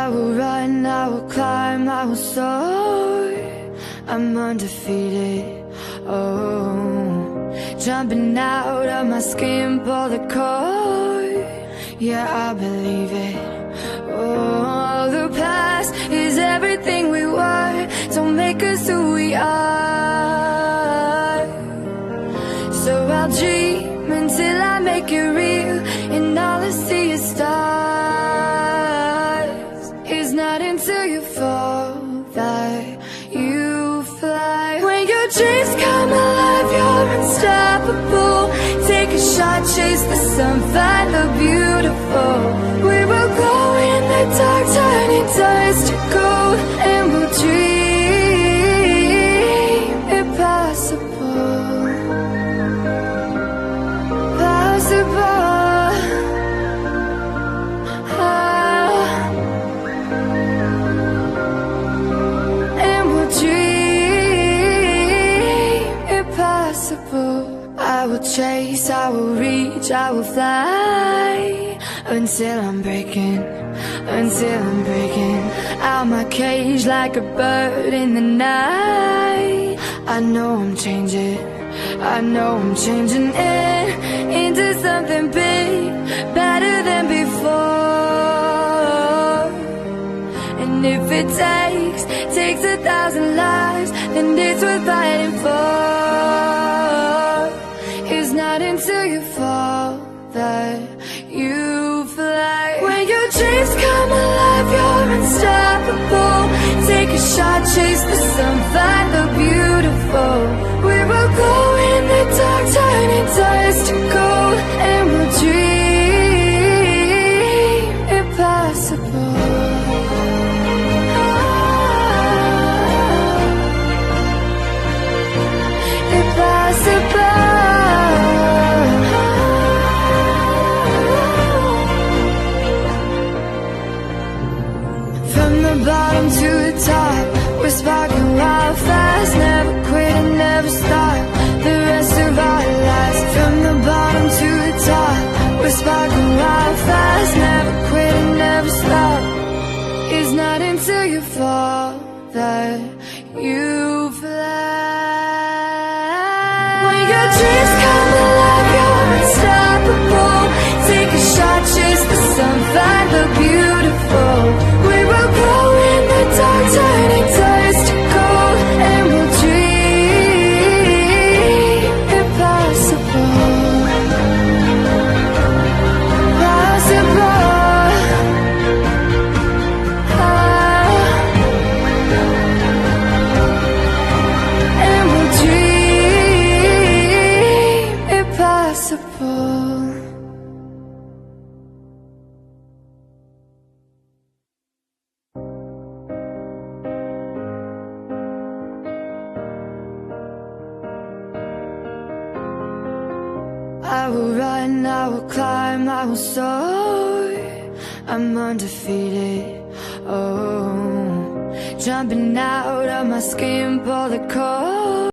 I will run, I will climb, I will soar. I'm undefeated, oh. Jumping out of my skin, pull the cord. Yeah, I believe it. Oh, the past is everything we were. Don't make us who we are. So I'll dream until I make it real, and all I see is stars. It's not until you fall that you fly. When your dreams come alive, you're unstoppable. Take a shot, chase the sun, find the beautiful. We will glow in the dark, turning dust to gold, and we'll dream impossible. Possible. And we'll dream impossible. I will chase, I will reach, I will fly until I'm breaking out my cage like a bird in the night. I know I'm changing it into something big, better than before. And if it takes 1,000 lives, then it's worth fighting for. It's not until you fall that you fly. When your dreams come alive, you're unstoppable. Take a shot, chase the sun, find the beautiful. We will go in the dark, turning dust to gold, and we'll dream impossible. Impossible. From the bottom to the top, we're sparking wild fast. Never quit and never stop the rest of our lives. From the bottom to the top, we're sparking wild fast. Never quit and never stop. It's not until you fall that you fly. When your dreams come alive, you're unstoppable. Take a shot, chase the sun, find the beautiful. We will go in the dark, turning dust to gold, and we'll dream impossible. Possible. And we'll dream impossible. I will run, I will climb, I will soar. I'm undefeated, oh. Jumping out of my skin, pull the cord.